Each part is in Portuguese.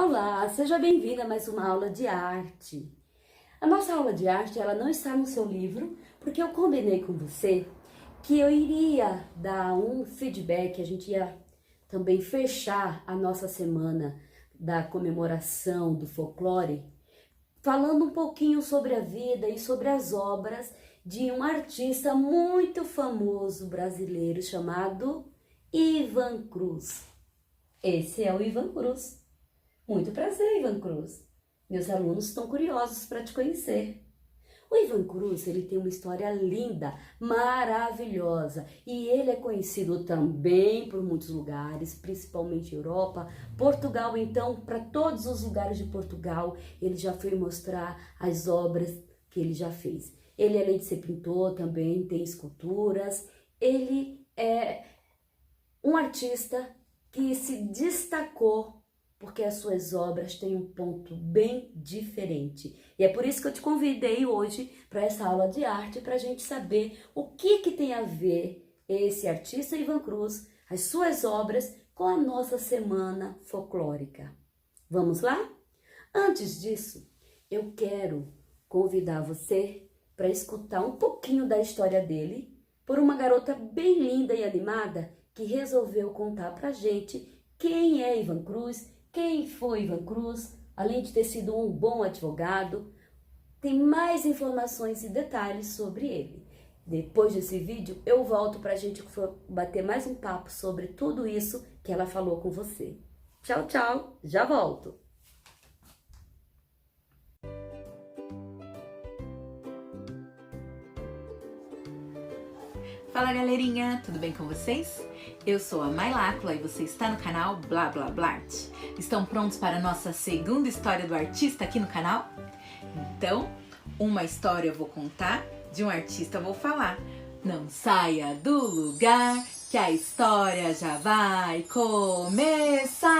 Olá, seja bem-vinda a mais uma aula de arte. A nossa aula de arte, ela não está no seu livro, porque eu combinei com você que eu iria dar um feedback, a gente ia também fechar a nossa semana da comemoração do folclore, falando um pouquinho sobre a vida e sobre as obras de um artista muito famoso brasileiro chamado Ivan Cruz. Esse é o Ivan Cruz. Muito prazer, Ivan Cruz. Meus alunos estão curiosos para te conhecer. O Ivan Cruz, ele tem uma história linda, maravilhosa, e ele é conhecido também por muitos lugares, principalmente Europa, Portugal. Então, para todos os lugares de Portugal, ele já foi mostrar as obras que ele já fez. Ele, além de ser pintor, também tem esculturas. Ele é um artista que se destacou porque as suas obras têm um ponto bem diferente. E é por isso que eu te convidei hoje para essa aula de arte, para a gente saber o que tem a ver esse artista Ivan Cruz, as suas obras, com a nossa semana folclórica. Vamos lá? Antes disso, eu quero convidar você para escutar um pouquinho da história dele por uma garota bem linda e animada que resolveu contar para a gente quem é Ivan Cruz, quem foi Ivan Cruz, além de ter sido um bom advogado. Tem mais informações e detalhes sobre ele. Depois desse vídeo, eu volto para a gente bater mais um papo sobre tudo isso que ela falou com você. Tchau, tchau, já volto! Fala galerinha, tudo bem com vocês? Eu sou a Mailácula e você está no canal Blá Blá Blart. Estão prontos para a nossa segunda história do artista aqui no canal? Então, uma história eu vou contar, de um artista eu vou falar. Não saia do lugar que a história já vai começar!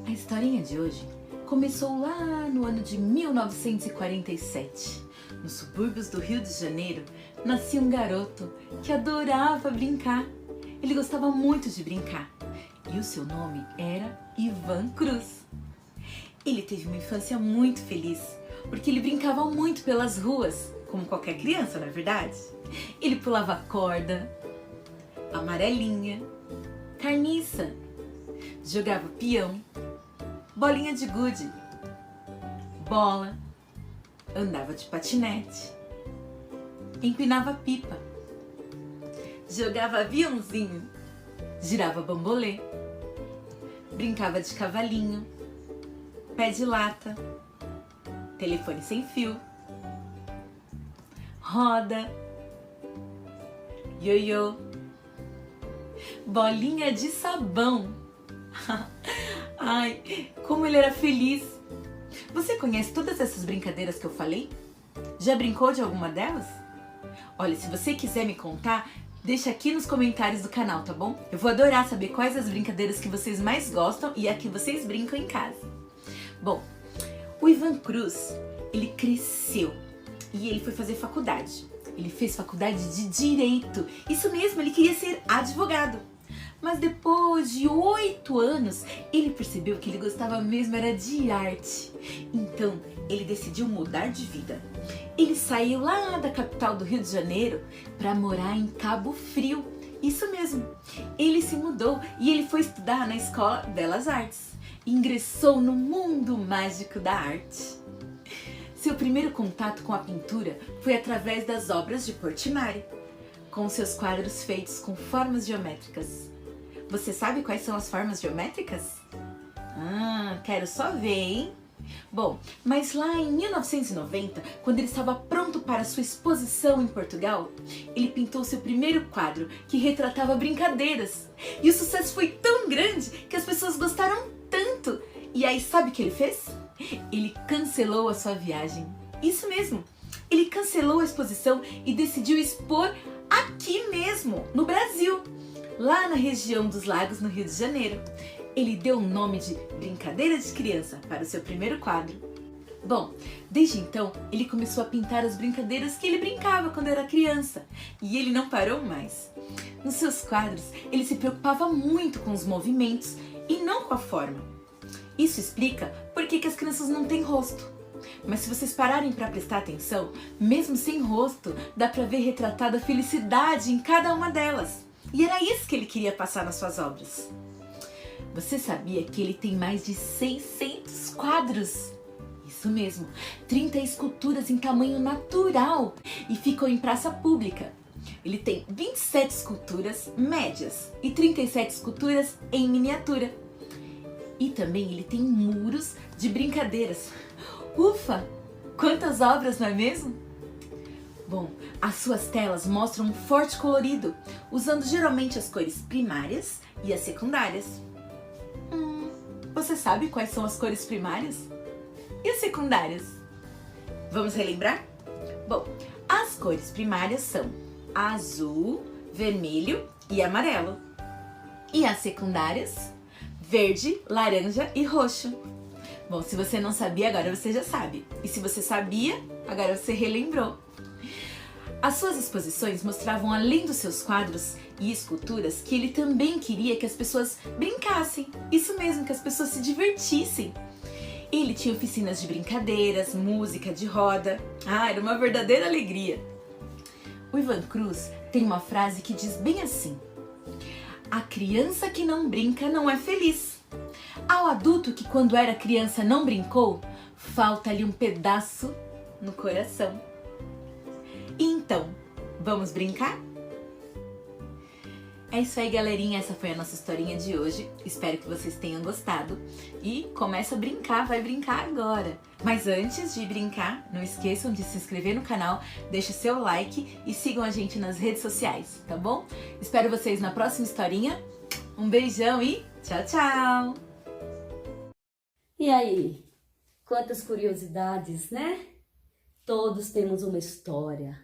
A historinha de hoje começou lá no ano de 1947. Nos subúrbios do Rio de Janeiro, nascia um garoto que adorava brincar. Ele gostava muito de brincar e o seu nome era Ivan Cruz. Ele teve uma infância muito feliz, porque ele brincava muito pelas ruas, como qualquer criança, não é verdade? Ele pulava corda, amarelinha, carniça, jogava peão, bolinha de gude, bola, andava de patinete, empinava pipa, jogava aviãozinho, girava bambolê, brincava de cavalinho, pé de lata, telefone sem fio, roda, ioiô, bolinha de sabão. Ai, como ele era feliz! Você conhece todas essas brincadeiras que eu falei? Já brincou de alguma delas? Olha, se você quiser me contar, deixa aqui nos comentários do canal, tá bom? Eu vou adorar saber quais as brincadeiras que vocês mais gostam e a que vocês brincam em casa. Bom, o Ivan Cruz, ele cresceu e ele foi fazer faculdade. Ele fez faculdade de Direito. Isso mesmo, ele queria ser advogado. Mas depois de 8 anos, ele percebeu que ele gostava mesmo era de arte. Então, ele decidiu mudar de vida. Ele saiu lá da capital do Rio de Janeiro para morar em Cabo Frio. Isso mesmo, ele se mudou e ele foi estudar na Escola Belas Artes. Ingressou no mundo mágico da arte. Seu primeiro contato com a pintura foi através das obras de Portinari, com seus quadros feitos com formas geométricas. Você sabe quais são as formas geométricas? Quero só ver, hein? Bom, mas lá em 1990, quando ele estava pronto para sua exposição em Portugal, ele pintou seu primeiro quadro, que retratava brincadeiras. E o sucesso foi tão grande que as pessoas gostaram tanto. E aí, sabe o que ele fez? Ele cancelou a sua viagem. Isso mesmo, ele cancelou a exposição e decidiu expor aqui mesmo, no Brasil. Lá na região dos Lagos, no Rio de Janeiro. Ele deu o nome de Brincadeira de Criança para o seu primeiro quadro. Bom, desde então ele começou a pintar as brincadeiras que ele brincava quando era criança e ele não parou mais. Nos seus quadros, ele se preocupava muito com os movimentos e não com a forma. Isso explica por que as crianças não têm rosto. Mas se vocês pararem para prestar atenção, mesmo sem rosto, dá para ver retratada a felicidade em cada uma delas. E era isso que ele queria passar nas suas obras. Você sabia que ele tem mais de 600 quadros? Isso mesmo, 30 esculturas em tamanho natural e ficam em praça pública. Ele tem 27 esculturas médias e 37 esculturas em miniatura. E também ele tem muros de brincadeiras. Ufa! Quantas obras, não é mesmo? Bom, as suas telas mostram um forte colorido, usando geralmente as cores primárias e as secundárias. Você sabe quais são as cores primárias? E as secundárias? Vamos relembrar? Bom, as cores primárias são azul, vermelho e amarelo. E as secundárias? Verde, laranja e roxo. Bom, se você não sabia, agora você já sabe. E se você sabia, agora você relembrou. As suas exposições mostravam, além dos seus quadros e esculturas, que ele também queria que as pessoas brincassem. Isso mesmo, que as pessoas se divertissem. Ele tinha oficinas de brincadeiras, música de roda. Era uma verdadeira alegria. O Ivan Cruz tem uma frase que diz bem assim: a criança que não brinca não é feliz. Ao adulto que quando era criança não brincou, falta-lhe um pedaço no coração. Então, vamos brincar? É isso aí, galerinha. Essa foi a nossa historinha de hoje. Espero que vocês tenham gostado. E começa a brincar, vai brincar agora. Mas antes de brincar, não esqueçam de se inscrever no canal, deixe seu like e sigam a gente nas redes sociais, tá bom? Espero vocês na próxima historinha. Um beijão e tchau, tchau! E aí? Quantas curiosidades, né? Todos temos uma história.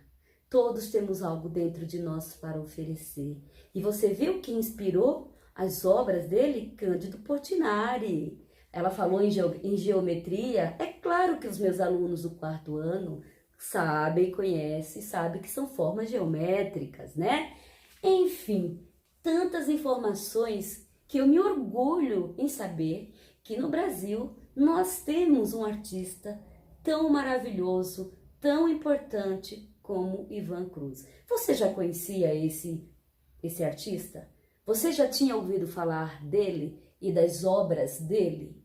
Todos temos algo dentro de nós para oferecer. E você viu que inspirou as obras dele? Cândido Portinari. Ela falou em geometria. É claro que os meus alunos do 4º ano sabem, conhecem, sabem que são formas geométricas, né? Enfim, tantas informações que eu me orgulho em saber que no Brasil nós temos um artista tão maravilhoso, tão importante como Ivan Cruz. Você já conhecia esse artista? Você já tinha ouvido falar dele e das obras dele?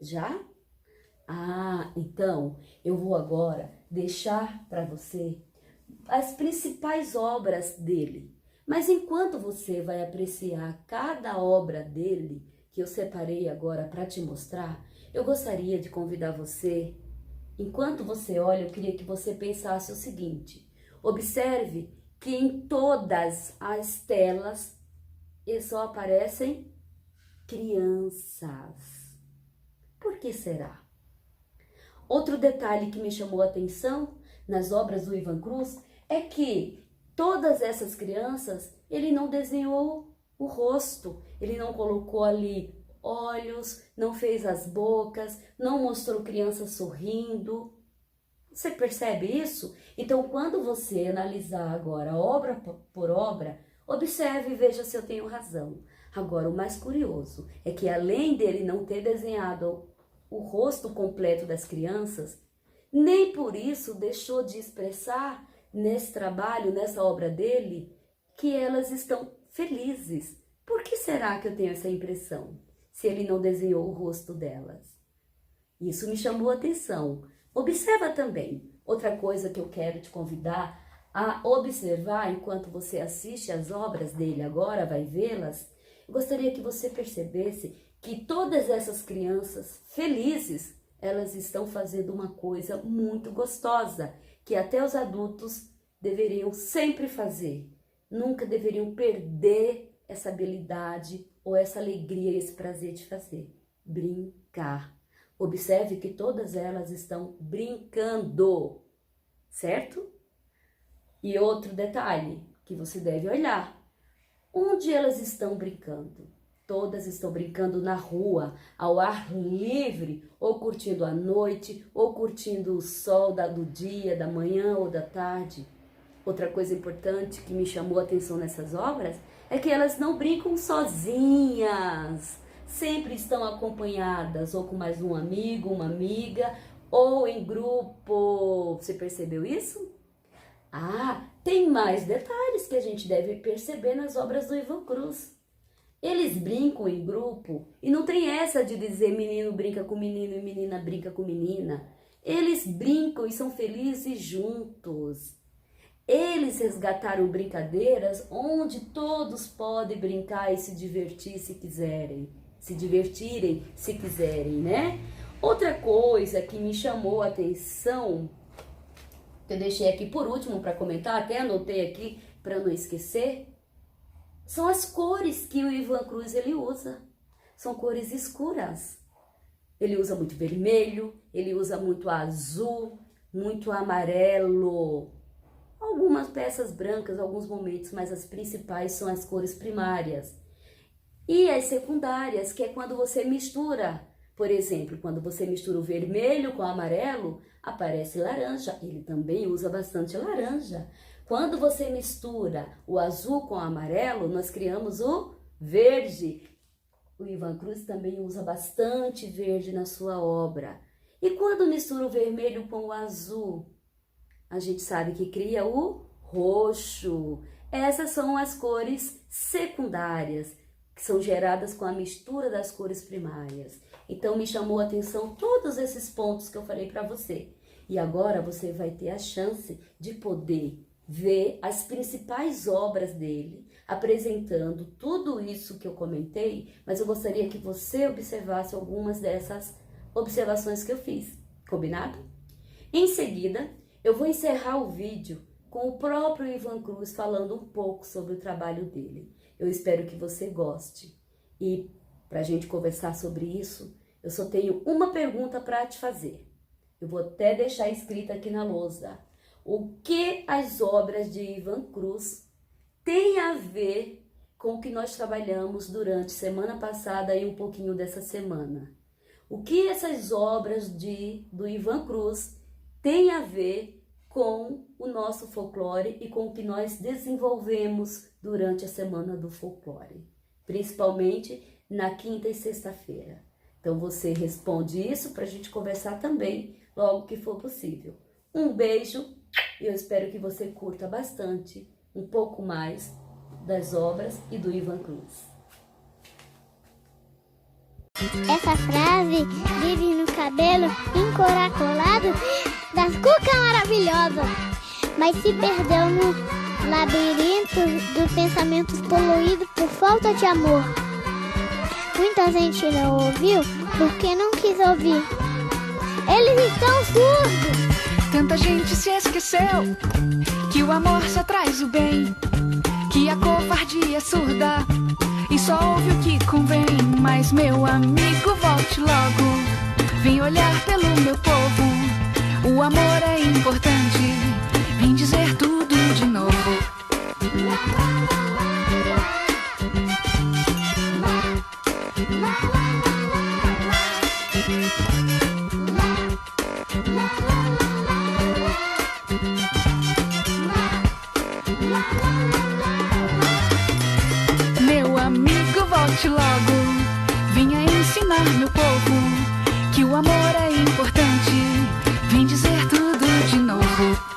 Já? Então eu vou agora deixar para você as principais obras dele. Mas enquanto você vai apreciar cada obra dele, que eu separei agora para te mostrar, eu gostaria de convidar você. Enquanto você olha, eu queria que você pensasse o seguinte: observe que em todas as telas só aparecem crianças. Por que será? Outro detalhe que me chamou a atenção nas obras do Ivan Cruz é que todas essas crianças, ele não desenhou o rosto, ele não colocou ali olhos, não fez as bocas, não mostrou criança sorrindo. Você percebe isso? Então, quando você analisar agora obra por obra, observe e veja se eu tenho razão. Agora, o mais curioso é que, além dele não ter desenhado o rosto completo das crianças, nem por isso deixou de expressar nesse trabalho, nessa obra dele, que elas estão felizes. Por que será que eu tenho essa impressão, se ele não desenhou o rosto delas? Isso me chamou a atenção. Observa também, outra coisa que eu quero te convidar a observar enquanto você assiste as obras dele agora, vai vê-las. Eu gostaria que você percebesse que todas essas crianças felizes, elas estão fazendo uma coisa muito gostosa, que até os adultos deveriam sempre fazer. Nunca deveriam perder essa habilidade ou essa alegria, esse prazer de fazer. Brincar. Observe que todas elas estão brincando, certo? E outro detalhe que você deve olhar: onde elas estão brincando? Todas estão brincando na rua, ao ar livre, ou curtindo a noite, ou curtindo o sol do dia, da manhã ou da tarde. Outra coisa importante que me chamou a atenção nessas obras é que elas não brincam sozinhas. Sempre estão acompanhadas, ou com mais um amigo, uma amiga, ou em grupo. Você percebeu isso? Ah, tem mais detalhes que a gente deve perceber nas obras do Ivan Cruz. Eles brincam em grupo e não tem essa de dizer menino brinca com menino e menina brinca com menina. Eles brincam e são felizes juntos. Eles resgataram brincadeiras onde todos podem brincar e se divertir se quiserem. Se divertirem se quiserem, né? Outra coisa que me chamou a atenção, que eu deixei aqui por último para comentar, até anotei aqui para não esquecer, são as cores que o Ivan Cruz ele usa. São cores escuras. Ele usa muito vermelho, ele usa muito azul, muito amarelo. Algumas peças brancas, alguns momentos, mas as principais são as cores primárias. E as secundárias, que é quando você mistura. Por exemplo, quando você mistura o vermelho com o amarelo, aparece laranja. Ele também usa bastante laranja. Quando você mistura o azul com o amarelo, nós criamos o verde. O Ivan Cruz também usa bastante verde na sua obra. E quando mistura o vermelho com o azul, a gente sabe que cria o roxo. Essas são as cores secundárias, que são geradas com a mistura das cores primárias. Então, me chamou a atenção todos esses pontos que eu falei para você. E agora você vai ter a chance de poder ver as principais obras dele, apresentando tudo isso que eu comentei, mas eu gostaria que você observasse algumas dessas observações que eu fiz. Combinado? Em seguida, eu vou encerrar o vídeo com o próprio Ivan Cruz falando um pouco sobre o trabalho dele. Eu espero que você goste. E para a gente conversar sobre isso, eu só tenho uma pergunta para te fazer. Eu vou até deixar escrita aqui na lousa. O que as obras de Ivan Cruz têm a ver com o que nós trabalhamos durante semana passada e um pouquinho dessa semana? O que essas obras do Ivan Cruz têm a ver com o nosso folclore e com o que nós desenvolvemos durante a Semana do Folclore, principalmente na quinta e sexta-feira. Então você responde isso para a gente conversar também logo que for possível. Um beijo e eu espero que você curta bastante um pouco mais das obras e do Ivan Cruz. Essa frase vive no cabelo encaracolado das cucas maravilhosas, mas se perdeu no labirinto dos pensamentos poluídos por falta de amor. Muita gente não ouviu porque não quis ouvir. Eles estão surdos. Tanta gente se esqueceu que o amor só traz o bem, que a covardia é surda e só ouve o que convém. Mas meu amigo, volte logo, vem olhar pelo meu povo. O amor é importante, vem dizer tudo de novo. Meu amigo, volte logo, venha ensinar meu povo que o amor é importante, vem dizer tudo de novo.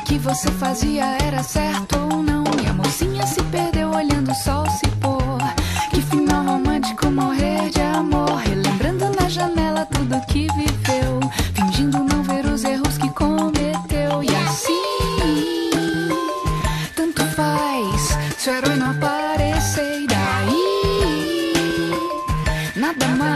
que você fazia era certo ou não. E a mocinha se perdeu olhando o sol se pôr. Que final romântico, morrer de amor, relembrando na janela tudo que viveu, fingindo não ver os erros que cometeu. E assim, tanto faz se o herói não aparecer, e daí nada mais.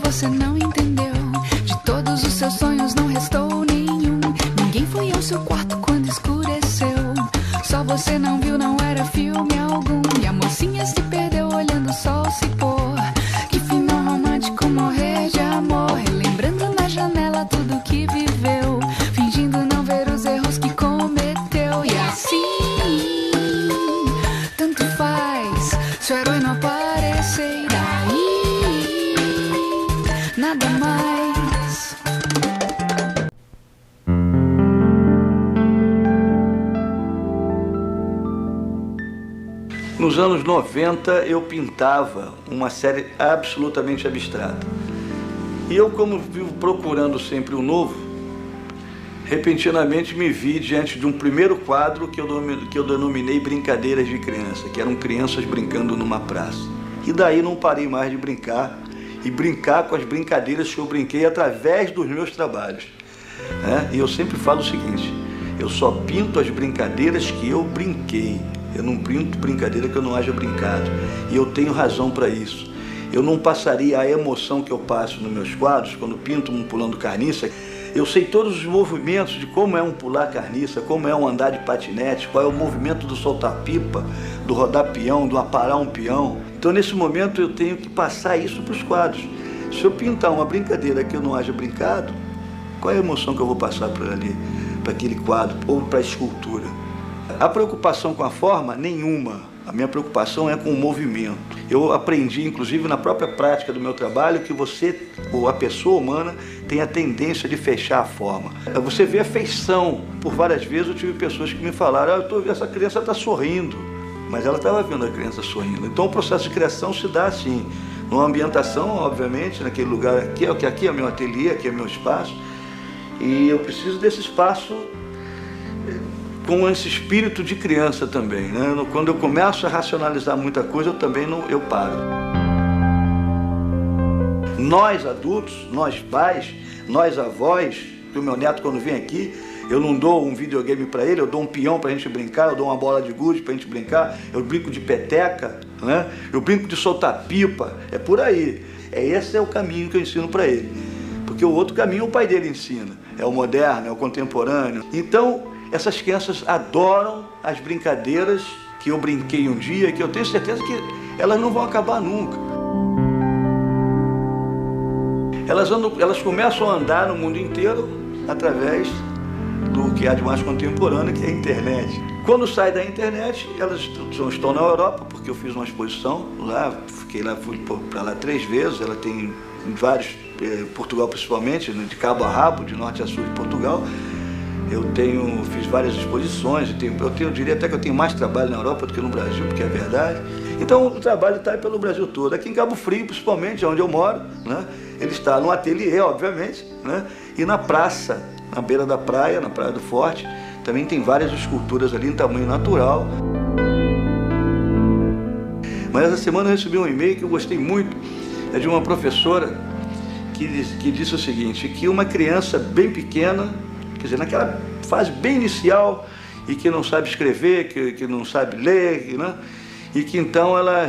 Você não entendeu, de todos os seus sonhos não restou nenhum. Ninguém foi ao seu quarto quando escureceu, só você não viu, não era filme algum. E a mocinha se perdeu olhando o sol se pôr. Que final romântico, morrer de amor, relembrando na janela tudo que viveu, fingindo não ver os erros que cometeu. E assim, tanto faz se o herói não aparecer, e daí nada mais. Nos anos 90 eu pintava uma série absolutamente abstrata. E eu, como vivo procurando sempre o novo, repentinamente me vi diante de um primeiro quadro que eu denominei Brincadeiras de Criança, que eram crianças brincando numa praça. E daí não parei mais de brincar, e brincar com as brincadeiras que eu brinquei através dos meus trabalhos. E eu sempre falo o seguinte: eu só pinto as brincadeiras que eu brinquei. Eu não pinto brincadeira que eu não haja brincado. E eu tenho razão para isso. Eu não passaria a emoção que eu passo nos meus quadros, quando pinto um pulando carniça. Eu sei todos os movimentos de como é um pular carniça, como é um andar de patinete, qual é o movimento do soltar pipa, do rodar peão, do aparar um peão. Então, nesse momento, eu tenho que passar isso para os quadros. Se eu pintar uma brincadeira que eu não haja brincado, qual é a emoção que eu vou passar para ali, para aquele quadro ou para a escultura? A preocupação com a forma, nenhuma. A minha preocupação é com o movimento. Eu aprendi, inclusive, na própria prática do meu trabalho, que você, ou a pessoa humana, tem a tendência de fechar a forma. Você vê a feição. Por várias vezes eu tive pessoas que me falaram: eu estou vendo, essa criança está sorrindo. Mas ela estava vendo a criança sorrindo. Então o processo de criação se dá assim, numa ambientação, obviamente, naquele lugar aqui, que aqui é meu ateliê, aqui é meu espaço, e eu preciso desse espaço com esse espírito de criança também, né? Quando eu começo a racionalizar muita coisa, eu paro. Nós adultos, nós pais, nós avós, o meu neto quando vem aqui, eu não dou um videogame para ele, eu dou um peão para a gente brincar, eu dou uma bola de gude para a gente brincar, eu brinco de peteca, né? Eu brinco de soltar pipa, é por aí. Esse é o caminho que eu ensino para ele. Porque o outro caminho o pai dele ensina, é o moderno, é o contemporâneo. Então, essas crianças adoram as brincadeiras que eu brinquei um dia, que eu tenho certeza que elas não vão acabar nunca. Elas começam a andar no mundo inteiro através do que há de mais contemporâneo, que é a internet. Quando sai da internet, elas estão na Europa, porque eu fiz uma exposição lá, fui para lá 3 vezes, ela tem vários, Portugal principalmente, de cabo a rabo, de norte a sul de Portugal. Fiz várias exposições, eu diria até que eu tenho mais trabalho na Europa do que no Brasil, porque é verdade. Então o trabalho está pelo Brasil todo. Aqui em Cabo Frio, principalmente, onde eu moro, né? Ele está no ateliê, obviamente, né? E na praça, na beira da praia, na Praia do Forte, também tem várias esculturas ali em tamanho natural. Mas essa semana eu recebi um e-mail que eu gostei muito, é de uma professora que disse o seguinte, que uma criança bem pequena, quer dizer, naquela fase bem inicial, e que não sabe escrever, que não sabe ler, né? E que então ela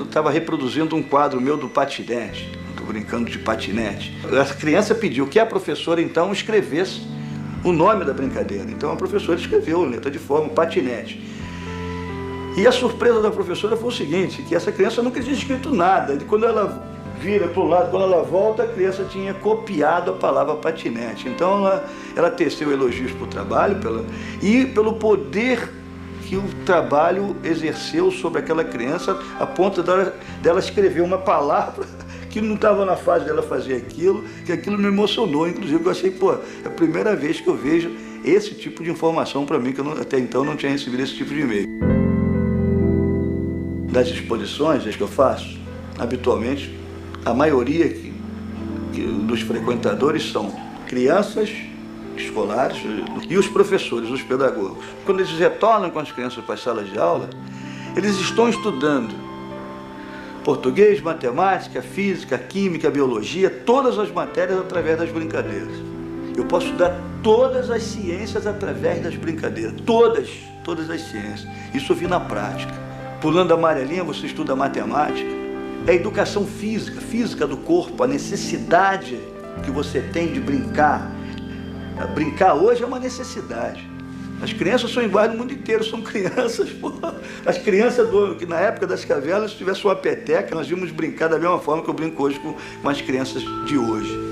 estava reproduzindo um quadro meu do patinete, estou brincando de patinete. Essa criança pediu que a professora então escrevesse o nome da brincadeira. Então a professora escreveu, letra de forma, patinete. E a surpresa da professora foi o seguinte, que essa criança nunca tinha escrito nada. E quando ela vira para o lado, quando ela volta, a criança tinha copiado a palavra patinete. Então ela teceu elogios para o trabalho e pelo poder que o trabalho exerceu sobre aquela criança, a ponto dela escrever uma palavra que não estava na fase dela fazer aquilo, que aquilo me emocionou. Inclusive eu achei, é a primeira vez que eu vejo esse tipo de informação para mim, que eu até então não tinha recebido esse tipo de e-mail. Das exposições que eu faço, habitualmente, a maioria dos frequentadores são crianças escolares e os professores, os pedagogos. Quando eles retornam com as crianças para as salas de aula, eles estão estudando português, matemática, física, química, biologia, todas as matérias através das brincadeiras. Eu posso estudar todas as ciências através das brincadeiras, todas as ciências. Isso eu vi na prática. Pulando a amarelinha, você estuda matemática, é educação física, física do corpo, a necessidade que você tem de brincar. Brincar hoje é uma necessidade. As crianças são iguais no mundo inteiro, são crianças, pô. As crianças que na época das cavernas, se tivesse uma peteca, nós íamos brincar da mesma forma que eu brinco hoje com as crianças de hoje.